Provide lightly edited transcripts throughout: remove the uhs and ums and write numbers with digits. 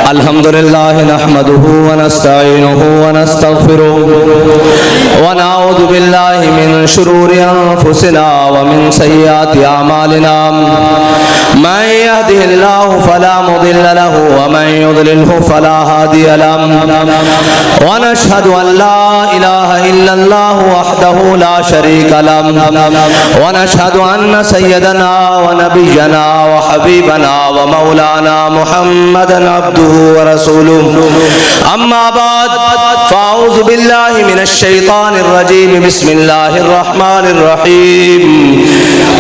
الحمدللہ نحمده ونستعینه ونستغفره ونعوذ باللہ من شرور انفسنا ومن سیئات اعمالنا من يهده اللہ فلا مضل له ومن يضلله فلا هادی له ونشهد ان لا الہ الا اللہ وحدہ لا شریک له ونشهد ان سیدنا ونبینا وحبیبنا ومولانا محمدا عبده ورسوله اما بعد فاعوذ باللہ من الشیطان الرجیم بسم اللہ الرحمن الرحیم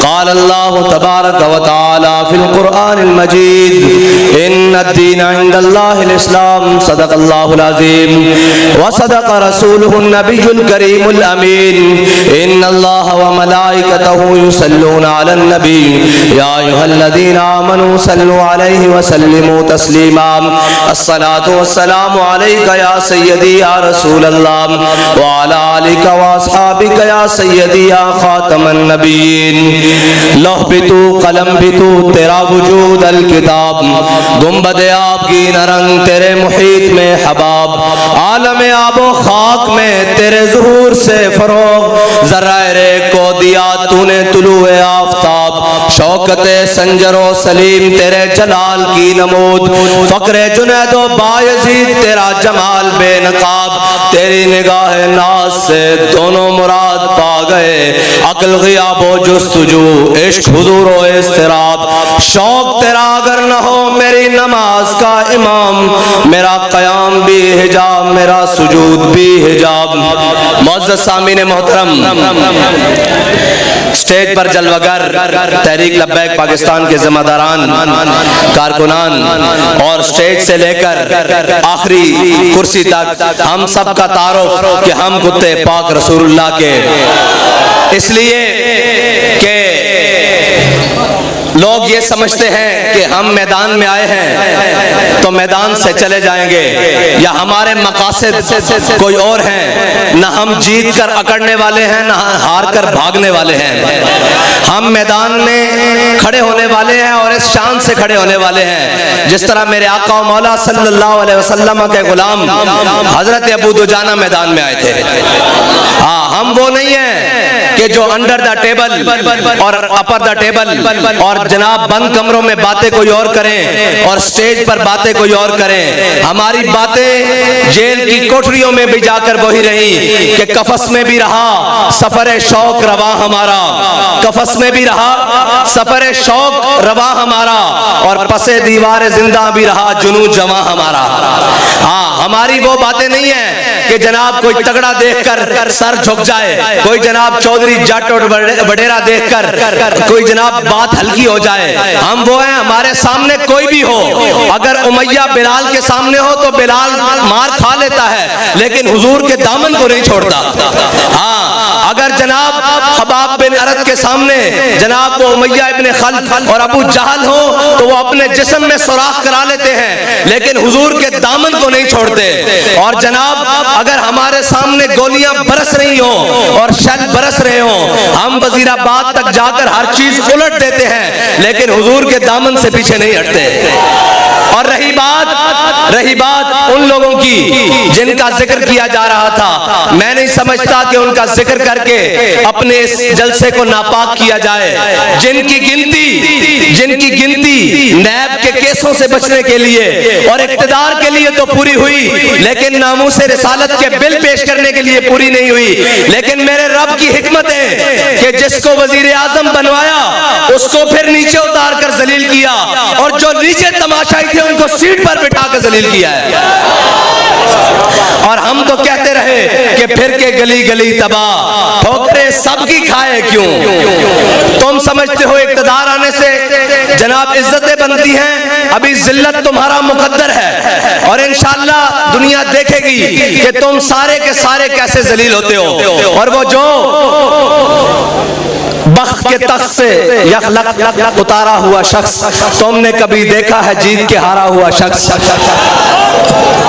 قال اللہ تبارک وتعالی فی القرآن المجید ان الدین عند اللہ الاسلام صدق اللہ العظیم وصدق رسولہ النبی الکریم الامین ان اللہ وملائکتہ یصلون علی النبی یا ایھا الذین آمنوا صلوا علیہ وسلموا تسلیما الصلاة والسلام علیک یا سیدی یا رسول اللہ وعلی آلک واصحابک یا سیدی یا خاتم النبیین لوح بھی تو قلم بھی تو تیرا وجود الکتاب گنبد آب کی نرنگ تیرے محیط میں حباب عالم آب و خاک میں تیرے ظہور سے فروغ ذرائع ریگ کو دیا تو نے طلوع آفتاب شوکت سنجر و سلیم تیرے جلال کی نمود فقر جنید و بایزید تیرا جمال بے نقاب تیری نگاہ ناز سے دونوں مراد پا گئے عقل غیاب و جستجو عشق حضور و اضطراب شوق تیرا اگر نہ ہو میری نماز کا امام میرا قیام بھی حجاب میرا سجود بھی حجاب معزز سامعین محترم سٹیج پر جلوگر تحریک لبیک پاکستان کے ذمہ داران کارکنان اور سٹیج سے لے کر آخری کرسی تک ہم سب کا تعارف کہ ہم کتے پاک رسول اللہ کے اس لیے کہ لوگ یہ سمجھتے ہیں کہ ہم میدان میں آئے ہیں تو میدان سے چلے جائیں گے یا ہمارے مقاصد کوئی اور ہیں نہ ہم جیت کر اکڑنے والے ہیں نہ ہار کر بھاگنے والے ہیں ہم میدان میں کھڑے ہونے والے ہیں اور اس شان سے کھڑے ہونے والے ہیں جس طرح میرے آقا و مولا صلی اللہ علیہ وسلم کے غلام حضرت ابو دجانہ میدان میں آئے تھے ہم وہ نہیں ہیں کہ جو انڈر دا ٹیبل اور اپر دا ٹیبل اور جناب بند کمروں میں باتیں کوئی اور کریں اور سٹیج پر باتیں کوئی اور کریں ہماری باتیں جیل کی کوٹریوں میں بھی جا کر وہی رہی کہ قفس میں بھی رہا سفر شوق رواں ہمارا قفس میں بھی رہا سفر شوق رواں ہمارا اور پس دیوار زندہ بھی رہا جنوں جواں ہمارا ہماری وہ باتیں نہیں ہیں کہ جناب کوئی تگڑا دیکھ کر سر جھک جائے کوئی جناب چودھری جٹ اور وڈیرا دیکھ کر کوئی جناب بات ہلکی ہو جائے ہم وہ ہیں ہمارے سامنے کوئی بھی ہو اگر امیہ بلال کے سامنے ہو تو بلال مار کھا لیتا ہے لیکن حضور کے دامن کو نہیں چھوڑتا اگر جناب خباب بن ارد کے سامنے جناب وہ امیہ ابن خلف اور ابو جہل ہو تو وہ اپنے جسم میں سوراخ کرا لیتے ہیں لیکن حضور کے دامن کو نہیں چھوڑتے اور جناب اگر ہمارے سامنے گولیاں برس رہی ہوں اور شل برس رہے ہوں ہم وزیر آباد تک جا کر ہر چیز الٹ دیتے ہیں لیکن حضور کے دامن سے پیچھے نہیں ہٹتے اور رہی بات ان لوگوں کی جن کا ذکر کیا جا رہا تھا میں نہیں سمجھتا کہ ان کا ذکر کر کے اپنے اس جلسے کو ناپاک کیا جائے جن کی گنتی نیب کے کیسوں سے بچنے کے لیے اور اقتدار کے لیے تو پوری ہوئی لیکن ناموس رسالت کے بل پیش کرنے کے لیے پوری نہیں ہوئی لیکن میرے رب کی حکمت ہے کہ جس کو وزیر اعظم بنوایا اس کو پھر نیچے اتار کر ذلیل کیا اور جو نیچے تماشائی تھے ان کو سیٹ پر بٹھا کر ذلیل کیا ہے اور ہم تو کہتے رہے کہ پھر کے گلی گلی تباہ ٹھوکریں سب کی کھائے کیوں تم سمجھتے ہو اقتدار آنے سے جناب عزتیں بنتی ہیں ابھی ذلت تمہارا مقدر ہے اور انشاءاللہ دنیا دیکھے گی کہ تم سارے کے سارے کیسے ذلیل ہوتے ہو اور وہ جو بخت کے تخت سے یخلق اتارا ہوا شخص تم نے کبھی دیکھا ہے جیت کے ہارا ہوا شخص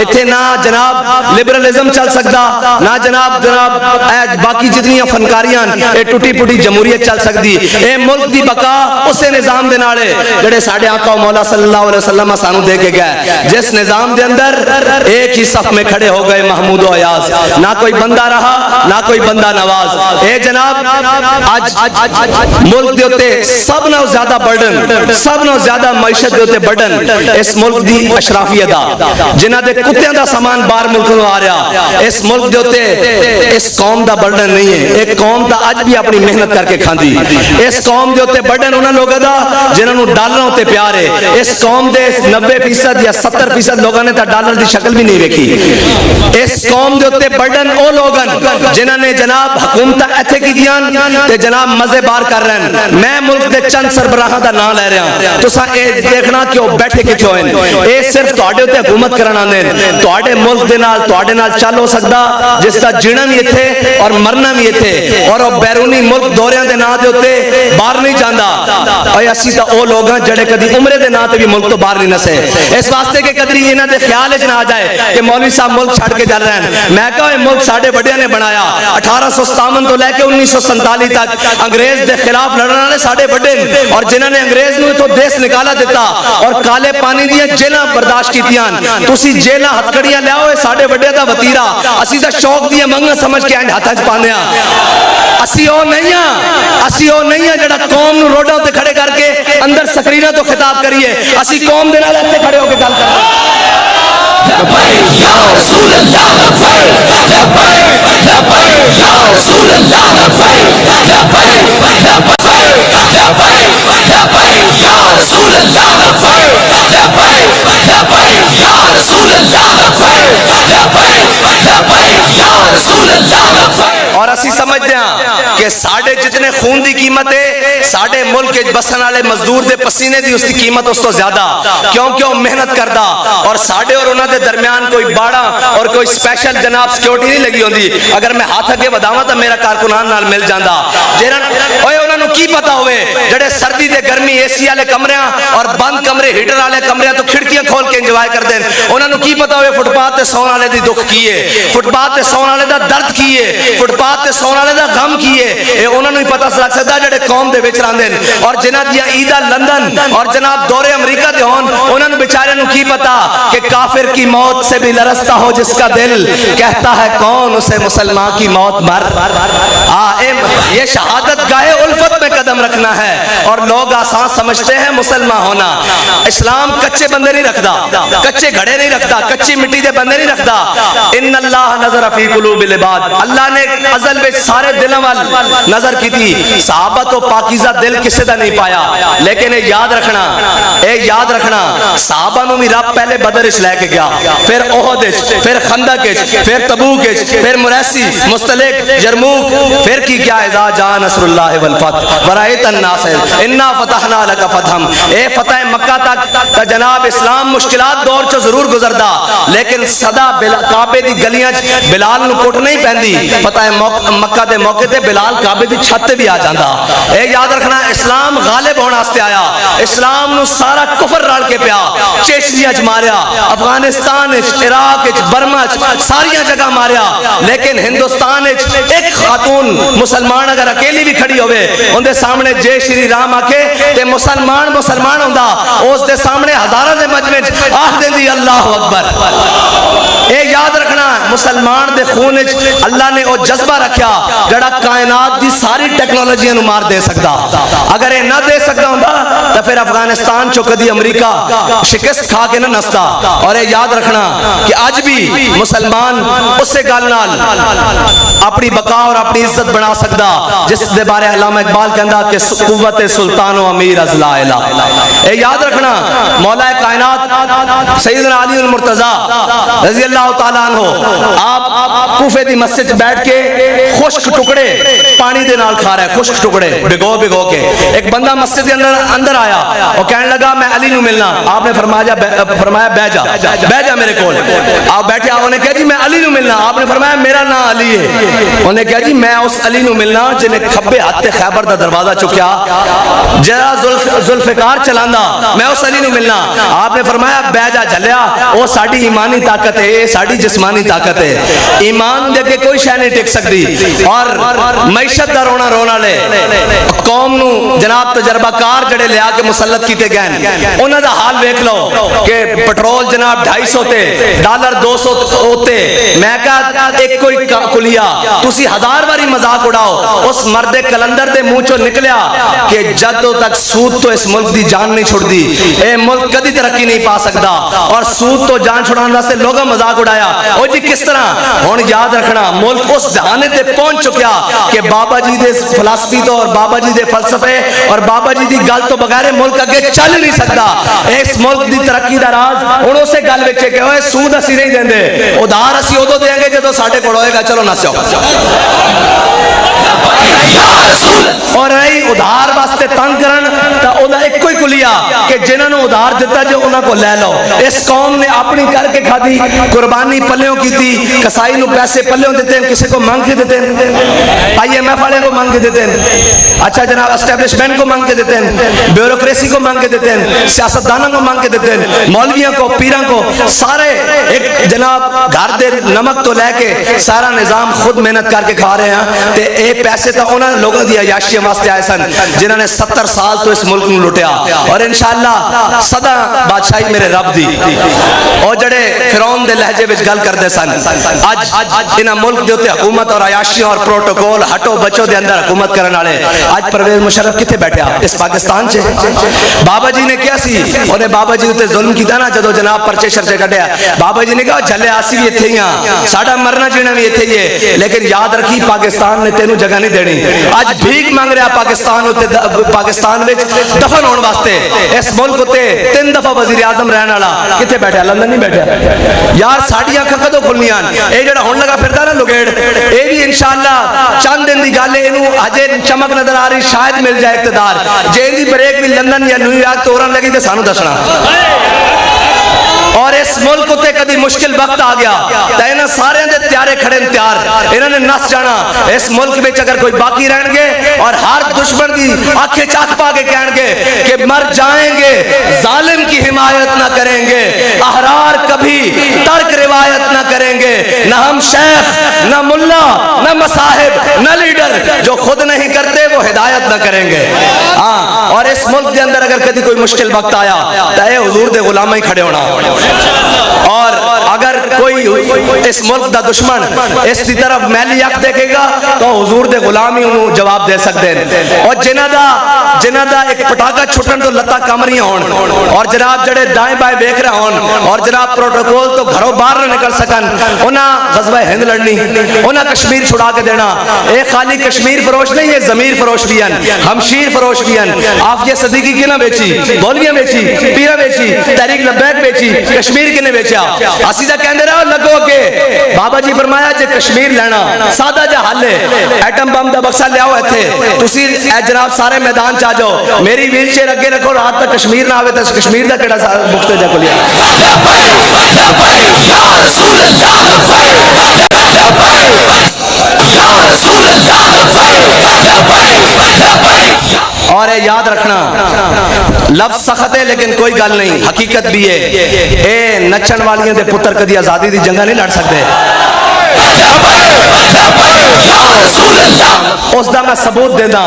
اتنے نہ جناب لبرلزم چل سکتا, نہ جناب باقی جتنی فنکاریاں اے ٹوٹی پوٹی جمہوریت چل سکتی. اے ملک دی بقا اسے نظام دے نال جڑے ساڈے آقا و مولا صلی اللہ علیہ وسلم سانو دے کے گئے, جس نظام دے اندر ایک ہی صف میں کھڑے ہو گئے محمود و ایاز, نہ کوئی بندہ رہا نہ کوئی بندہ نواز. اے جناب آج ملک دے اوتے سب نال زیادہ برڈن, سب نال زیادہ معیشت دے اوتے برڈن اس ملک دی اشرافیہ دا, جنہاں دے کتیاں دا سامان باہر ملک نوں آ رہا. اس ملک دے اوتے اس قوم دا برڈن نہیں ہے. ایک قوم دا اج بھی اپنی محنت کر کے کھاندی. اس قوم دے اوتے برڈن انہاں لوگاں دا جنہاں نوں ڈالراں تے پیار ہے. اس قوم دے 90% یا 70% لوگاں نے تا ڈالر دی شکل بھی نہیں ویکھی. اس قوم دے اوتے برڈن او لوگن جنہاں نے جناب حکومتاں ایتھے کیتیاں تے جناب مزے بار کر رہے ہیں. میں ملک دے چند سربراہاں دا نام لے رہا ہوں, تساں اے دیکھنا کہ او بیٹھے کتھے ہوئے. اے صرف تہاڈے اوتے حکومت کرن آندے نے. تہاڈے ملک دے نال تہاڈے نال چل ہو سکدا جس دا جینا بھی ایتھے اور مرنا بھی ایتھے, اور او بیرونی ملک دوریاں دے نام دے اوتے باہر نہیں جاندا. اے اسی تا او لوگ ہیں جڑے کدی عمرے دے نام تے بھی ملک تو باہر نہیں نسے. اس واسطے کہ کدی انہاں دے خیال وچ نہ آ جائے کہ مولوی صاحب ملک چھڈ کے جل رہے ہیں. میں کہا اے ملک ساڈے بڑیاں نے بنایا. 1857 تو لے کے 1947 تک انگریز دے خلاف لڑن والے ساڈے بڑے نے, اور جنہاں نے انگریز نوں تو دیس نکالا دیتا اور کالے پانی دیاں جیلاں برداشت کیتیاں. تسی جیلاں ہتھکڑیاں لیاؤ, ساڈے بڑے دا وتیرا. اسی دا شوق دیاں منگاں سمجھ کے ہاتھاں وچ پاندے ہاں. اسی او نہیں ہاں, اسی او نہیں ہاں جڑا قوم نوں روڈاں تے کھڑے کر کے اندر سکریناں تو خطاب کریے. اسی قوم دے نال ایتھے کھڑے ہو کے گل کر رہے ہیں. لبیک یا رسول اللہ, لبیک لبیک لبیک یا رسول اللہ, لبیک لبیک لبیک لبیک لبیک یا رسول اللہ, لبیک لبیک لبیک یا رسول اللہ, لبیک لبیک لبیک یا رسول اللہ. اور اسی سمجھتے ہیں کہ ساڑھے جتنے خون دی قیمت ہے ساڑھے ملک کے بسن والے مزدور دے پسینے دی اس کی قیمت اس تو زیادہ, کیونکہ وہ محنت کردا. اور ساڑھے اور انہاں دے درمیان کوئی باڑا اور کوئی سپیشل جناب سیکیورٹی نہیں لگی ہوندی. اگر میں ہاتھ اگے بداواں تو میرا کارکنان نال مل جاندا. اوئے انہاں نوں کی پتہ ہوئے جڑے سردی دے گرمی اے سی والے کمریاں اور بند کمرے ہیٹر والے کمریاں تو کھڑکیاں کھول کے انجوائے کردے ہیں. انہاں نوں کی پتہ ہوئے فٹ پاتھ تے سون والے دی دکھ کی ہے, فٹ پاتھ تے سون والے دا درد کی ہے, فٹ پاتھ تے سون والے دا غم کی ہے. اے انہاں نوں ہی پتہ لگ سکدا جڑے قوم دے وچ رہندے نے. اور جنہاں دی عیداں لندن اور جناب دورے امریکہ دے ہون, انہاں نوں بیچارے نوں کی پتہ کہ کافر کی موت سے بھی لرزتا ہو جس کا دل, کہتا ہے کون اسے مسلمان کی موت مر. یہ شہادت گاہ الفت میں قدم رکھنا ہے. اور لوگ آسان سمجھتے ہیں مسلمان ہونا. اسلام کچے بندے نہیں رکھدا, کچے گھڑے نہیں رکھدا, کچی مٹی دے بندے نہیں رکھدا. ان اللہ نظر فی قلوب العباد, اللہ نے ازل میں سارے دلوں وال نظر کی تھی. صحابہ تو پاکیزہ دل کسے دا نہیں پایا, لیکن اے یاد رکھنا صحابہ نو بھی رب پہلے بدر وچ لے کے گیا, پھر احد وچ, پھر خندق وچ, پھر تبوک وچ, پھر مریسی, مستلق, یرموک, پھر کی کیا اذا جاء نصر اللہ والفتح ورأیت الناس انا فتحنا لک فتحا. اے فتح مکہ تک جناب اسلام مشکلات دور چ ضرور گزردا, لیکن صدا کعبے دی گلیاں وچ بلال نو کوٹ نہیں پیندی. فتح مکہ دے موقع تے بلال کعبے دی چھت تے بھی آ جاندا. اے یاد رکھنا اسلام غالب ہونے واسطے آیا. اسلام نو سارا کفر رل کے پیا, چیچنیا وچ ماریا, افغانستان وچ, عراق وچ, برما وچ, ساری جگہ ماریا. لیکن ہندوستان وچ ایک خاتون مسلمان اگر اکیلی بھی کھڑی ہوئے ان دے سامنے جے شری رام آکے تے مسلمان ہوندا, اس دے سامنے ہزاراں دے مجمع وچ آکھ دیندی اللہ اکبر. اے یاد رکھنا مسلمان دے خون وچ اللہ نے او جذبہ رکھیا جڑا کائنات دی ساری ٹیکنالوجیاں نو مار دے سکدا. اگر اے نہ دے سکدا ہوندا تے پھر افغانستان چوں کدی امریکہ شکست کھا کے نہ نستا. اور اے یاد رکھنا کہ اج بھی مسلمان اسے گل نال اپنی بقا اور اپنی عزت بنا سکدا جس دے بارے علامہ اقبال کہندا کہ قوت سلطان و امیر از لا الہ. اے یاد رکھنا مولا کائنات سیدنا علی المرتضی رضی اللہ اللہ تعالیٰ عنہ آپ کوفے دی مسجد بیٹھ کے خشک ٹکڑے پانی دے نال کھا رہا ہے, خشک ٹکڑے بھگو بھگو کے. ایک بندہ مسجد کے اندر آیا اور کہنے لگا میں علی نو ملنا. آپ نے فرمایا بہ جا میرے کول. آپ بیٹھے, انہوں نے کہا جی میں علی نو ملنا. آپ نے فرمایا میرا نام علی ہے. انہوں نے کہا جی میں اس علی نو ملنا جنہیں کھبے ہاتھ تے خیبر دا دروازہ چکیا, جرا ذوالفقار چلاندا, میں اس علی نو ملنا. آپ نے فرمایا بہ جا جھلیا, وہ ساڈی ایمانی طاقت ہے, ساڈی جسمانی طاقت ہے. ایمان دے کے کوئی شے نہیں ٹک سکتی. اور معیشت دا رونا رونا لے قوم نو جناب تجربہ کار جڑے لیا کے مسلط کیتے گئے, انہاں دا حال ویکھ لو کہ پٹرول جناب 250 تے ڈالر 200 ہوتے. میں کہا ایک کوئی کلیا تسی 1000 باری مذاق اڑاؤ, اس مرد کلندر دے منہ چوں نکلیا کہ جدوں تک سود تو اس ملک دی جان نہیں چھڑدی اے ملک کدی ترقی نہیں پا سکتا. اور سود تو جان چھڑانے واسطے لوگاں مذاق اڑایا. او جی کس طرح, ہن یاد رکھنا ملک اس جہانے تے پہنچ چکیا کہ بابا جی دے فلسفی تو اور بابا جی دے فلسفے اور بابا جی دی گل تو بغیر ملک اگے چل نہیں سکتا. اس ملک دی ترقی دا راز ہن اسے گل وچ کہ اوے سود اسی نہیں دیندے, ادھار اسی ادو دیں گے جدوں ساڈے کول ہوئے گا. چلو نسو اور نہیں ادھار واسطے تنگ کرن تا اودا ایک کوئی کلیا کہ جنہاں نو ادھار دیتا جو انہاں کو لے لو. اس قوم نے اپنی کر کے کھادی, قربانی پلیوں کی تھی, کسائی نو پیسے پلیوں دیتے ہیں, کسی کو مانگ کے دیتے ہیں, آئی ایم ایف والے کو مانگ کے دیتے ہیں, اچھا جناب اسٹیبلشمنٹ کو مانگ کے دیتے ہیں, بیوروکریسی کو مانگ کے دیتے ہیں, سیاستدانوں کو مانگ کے دیتے ہیں, مولویوں کو, پیراں کو, سارے ایک جناب گھر دے نمک تو لے کے سارا نظام خود محنت کر کے کھا رہے ہیں. تے اے پیسے تو انہاں لوگوں دی عیاشی واسطے آئے سن جنہاں نے 70 سال تو اس ملک نو لٹیا. اور انشاءاللہ سدا بادشاہی میرے رب دی. اور جڑے فرعون دے لہجے وچ گل کردے سن, اج انہاں ملک دے اوتے حکومت اور عیاشی اور پروٹوکول ہٹو بچو دے اندر حکومت کرن والے, اج پرویز مشرف کتے بیٹھا اس پاکستان چ. بابا جی نے کیا سی, انہیں بابا جی تے ظلم کیتا نا جدوں جناب پرچے شرچے کڈیا. بابا جی نے کہا جھلے اسی بھی ایتھے ہی ہاں, ساڈا مرنا جینا بھی ایتھے ہی ہے, لیکن یاد رکھی پاکستان نے تینوں جگہ نہیں دینی. اج بھیک مانگ رہا پاکستان وچ دفن ہون واسطے. اس ملک تے 3 دفعہ وزیر اعظم رہن والا کتے بیٹھا, لندن نہیں بیٹھا. یار ساڈیاں اکھاں کدوں کھلنیاں؟ اے جڑا ہن لگا پھردا نا لگیڑ, اے بھی انشاءاللہ چند دن دی گل ہے, اینو اجے چمک نظر آ رہی, شاید مل جائے اقتدار. جے دی بریک بھی لندن یا نیو یارک تو اورن لگی تے سانو دسنا. اور اس ملک تے کدی مشکل وقت آ گیا تے انہاں سارے دے تیارے کھڑے تیار, انہاں نے نس جانا. اس ملک وچ اگر کوئی باقی رہن گے اور ہر دشمن دی آنکھیں چاک پا کے کہن گے کہ مر جائیں گے, ظالم کی حمایت نہ کریں گے, احرار کبھی ترک روایت نہ کریں گے, نہ ہم شیخ نہ ملا نہ مصاحب نہ لیڈر, جو خود نہیں کرتے وہ ہدایت نہ کریں گے. ہاں, اور اس ملک کے اندر اگر کبھی کوئی مشکل وقت آیا تو اے حضور دے غلام ہی کھڑے ہونا. اور اگر کوئی اس ملک دا دشمن اس کی طرف میلی اکھ دیکھے گا تو حضور دے غلام ہی انہوں جواب دے سکتے ہیں. اور جنہ دا ایک پٹاکا چھٹن تو لتا کمریاں ہون, اور جناب جڑے دائیں بائیں دیکھ رہے ہون, اور جناب پروٹوکول تو گھروں باہر نہ نکل سکن, انہاں غزوہ ہند لڑنی, انہاں کشمیر چھڑا کے دینا. اے خالی کشمیر فروش نہیں, یہ ضمیر فروش بھی ہیں, ہمشیر فروش بھی ہیں. آپ یہ صدیقی کی نہ بیچی, مولویاں بیچی, پیرہ بیچی, تحریک لبیک بیچی, کشمیر کے نے بیچا. اسی دا کہندے رہا لگو کے بابا جی فرمایا جے کشمیر لینا سادہ جا حل ہے, ایٹم بم دا بکسا لے آؤ ایتھے, تسی اے جناب سارے میدان چا جاؤ, میری ویل چیئر اگے رکھو, رات تک کشمیر نہ آوے تے کشمیر دا کیڑا بکتے جا کلیا. اور یاد رکھنا لفظ سخت ہے لیکن کوئی گل نہیں, حقیقت بھی ہے. اے نچن والیاں دے پتر کدی آزادی دی جنگاں نہیں لڑ سکتے. اس دا میں ثبوت دینا,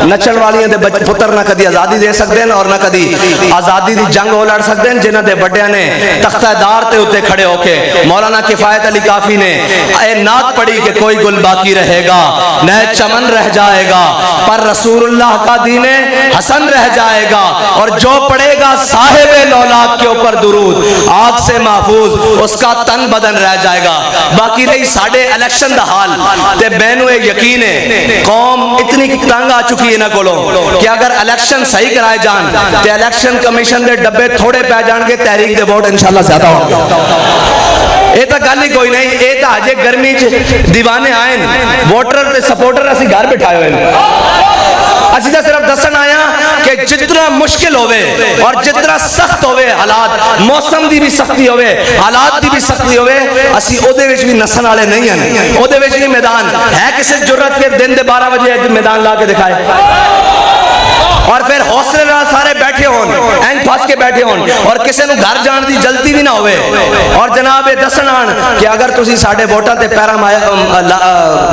نچن والیاں دے پتر نہ کدی آزادی دے سکتے ہیں اور نہ کدی آزادی دی جنگ ہو لڑ سکتے ہیں. جنہ دے بڑیاں نے تختہ دار تے اتے کھڑے ہو کے مولانا کفایت علی کافی نے اے نعت پڑھی کہ کوئی گل باقی رہے گا, نئے چمن رہ جائے گا, پر رسول اللہ کا دین حسن رہ جائے گا, اور جو پڑھے گا صاحب لولاک کے اوپر درود آگ سے محفوظ, اس کا تن بدن رہ جائے گا. باقی رہی ساڑھے الیکشن دا حال تے بینو ایک یقین ہے, قوم اتنی تنگ آ چکی ہے نہ کولو کہ اگر الیکشن صحیح کرائے جان تے الیکشن کمیشن دے ڈبے تھوڑے پہ جان گے, تحریک دے ووٹ انشاءاللہ زیادہ ہوں گے. یہ تو گل ہی کوئی نہیں. یہ تو اجے گرمی دیوانے آئے ووٹر تے سپورٹر اسی گھر بٹھائے ہوئے. اسی تو صرف دسن آیا کہ جتنا مشکل ہوئے اور جتنا سخت ہوئے حالات, موسم دی بھی سختی ہوئے, حالات دی بھی سختی ہوئے, اسی او دے وچ بھی نسن والے نہیں ہیں. او دے وچ بھی میدان ہے. کسی جرت کے دن دے 12 بجے میدان لا کے دکھائے اور پھر حوصلے نال سارے بیٹھے ہون, اینج پھس کے بیٹھے ہون, اور کسی نو گھر جان دی جلدی بھی نہ ہوئے. اور جناب دسن آن کہ اگر تسی ساڈے ووٹاں تے پیرا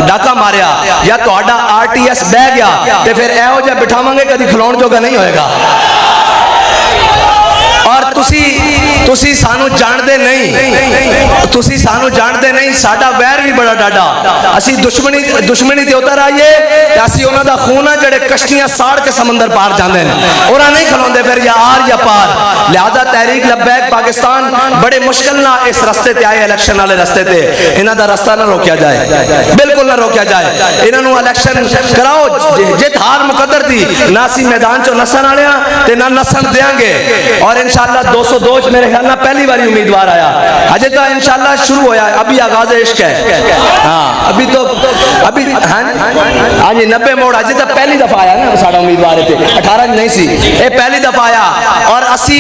ڈاکا ماریا یا تہاڈا RTS بہ گیا تے پھر ایہو جہا بٹھاواں گے کدی کھلون جوگا نہیں ہوئے گا. اور تسی سانو جاندے نہیں, تسی سانو جاندے نہیں. ساڈا ویر بھی بڑا ڈاڈا. اسی دشمنی تے اتر آئیے تے اسی انہاں دا خون ہے جڑے کشتیاں ساڑ کے سمندر پار جاندے ہیں, اوراں نہیں کھلوندے پھر یا آر یا پار. لہذا تحریک لبیک پاکستان بڑے مشکل نہ اس رستے تے آئے, الیکشن والے رستے تے. انہاں دا رستہ نہ روکیا جائے, بالکل نہ روکیا جائے. انہاں نو الیکشن کراؤ, جت ہار مقدر دی. نہ اسی میدان چوں نسن والے ہاں تے نہ نسن دیاں گے. اور انشاءاللہ 202 میرے خیال نہ پہلی باری امیدوار آیا. اجے تو انشاءاللہ شروع ہویا ہے, ابھی آغاز عشق ہے. ہاں ابھی تو ابھی ہاں جی 90 موڑ اجے تو پہلی دفعہ آیا نا ساڈا امیدوار تے 18 نہیں سی, اے پہلی دفعہ آیا. اور اسی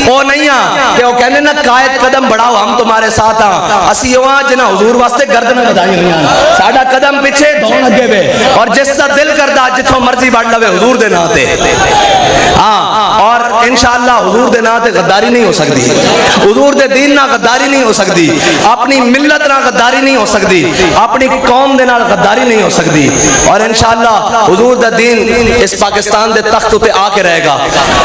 او نہیں ہاں کہ او کہنے نا قائد قدم بڑھاؤ ہم تمہارے ساتھ ہاں. اسی او ہاں جنہاں حضور واسطے گردناں بدائی ہوئی ہیں. ساڈا قدم پیچھے دھون اگے وے, اور جس دا دل کردا جتھوں مرضی بڑھ لوے حضور دے نام تے. ہاں اور انشاءاللہ حضور دے نام تے غداری نہیں ہو سکتی, حضور دے دین نہ غداری نہیں ہو سکتی, اپنی ملت نہ غداری نہیں ہو سکتی, اپنی قوم دے نال غداری نہیں ہو سکتی. اور انشاءاللہ حضور دا دین اس پاکستان دے تخت تے آ کے رہے گا.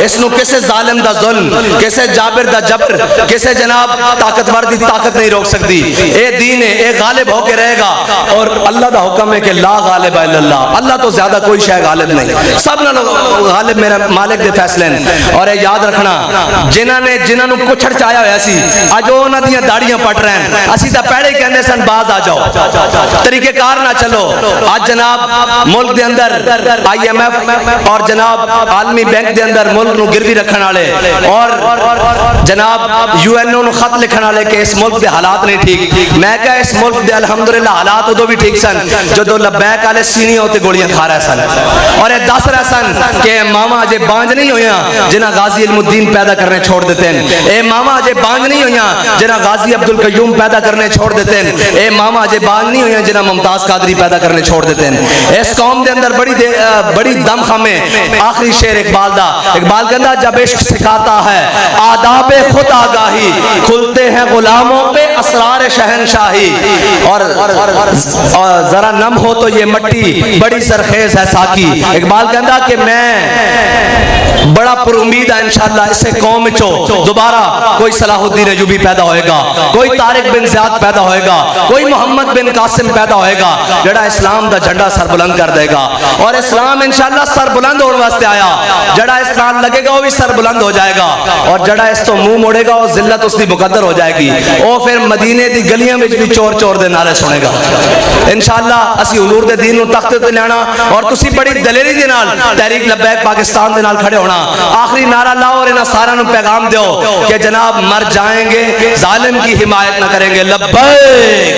اس نو کسے ظالم دا ظلم, کسے جابر دا جبر, کسے جناب طاقتور دی طاقت نہیں روک سکتی. اے دین ہے, اے غالب ہو کے رہے گا. اور اللہ دا حکم ہے کہ لا غالب الا اللہ, اللہ تو زیادہ کوئی شے غالب نہیں, سب نال غالب میرا مالک دے فیصلے ہیں. اور اے یاد رکھنا جنہاں نو کچھڑ چایا ہویا سی اج انہاں دیاں داڑیاں پٹ رہے ہیں. اسی تا پہلے ہی کہندے سن باز آ جاؤ, طریقے کار نہ چلو. آج جناب ملک دے اندر IMF اور جناب عالمی بینک دے اندر ملک نو گروی رکھن والے اور جناب UNO نو خط لکھن والے کہ اس ملک دے حالات نہیں ٹھیک. میں کہا اس ملک دے الحمدللہ حالات ادو بھی ٹھیک سن جدو لبیک والے سینیاں تے گولیاں کھا رہے سن, اور یہ دس رہے سن کہ ماما اجے بانج نہیں ہویاں جنہاں غازی علم الدین پیدا کرنے چھوڑ دیتے ہیں. اے ماما اجے بانج نہیں ہویاں جنہاں غازی عبد القیوم پیدا کرنے چھوڑ دیتے ہیں. اے ماما اجے بانج نہیں ہویاں جنہاں ممتاز قادری پیدا کرنے چھوڑ دیتے ہیں. اس قوم دے اندر بڑی دم خمے. آخری شعر اقبال دا, اقبال کہندا جب عشق سکھاتا ہے آداب خود آگاہی, کھلتے ہیں غلاموں پہ اسرار شہنشاہی. اور ذرا نم ہو تو یہ مٹی بڑی سرخیز ہے ساکی. اقبال کہندا کہ میں بڑا پر امید ہے انشاءاللہ اس سے قوم چو دوبارہ کوئی صلاح الدین ایوبی پیدا ہوئے گا, کوئی طارق بن زیاد پیدا ہوئے گا, کوئی محمد بن قاسم پیدا ہوئے گا جڑا اسلام دا جھنڈا سر بلند کر دے گا. اور اسلام انشاءاللہ سر بلند ہونے واسطے آیا, جڑا اسلام لگے گا وہ بھی سر بلند ہو جائے گا, اور جڑا اس تو منہ موڑے گا وہ ذلت اس دی مقدر ہو جائے گی. وہ پھر مدینے دی گلیاں وچ بھی چور چور دے نعرے سنے گا. انشاءاللہ اسی حضور دے دین نو تخت تے لینا, اور تسی بڑی دلیری دے نال تحریک لبیک پاکستان دے نال کھڑے ہونا. آخری نعرہ لاؤ اور انہاں سارا نو پیغام دیو کہ جناب مر جائیں گے ظالم کی حمایت نہ کریں گے. لبیک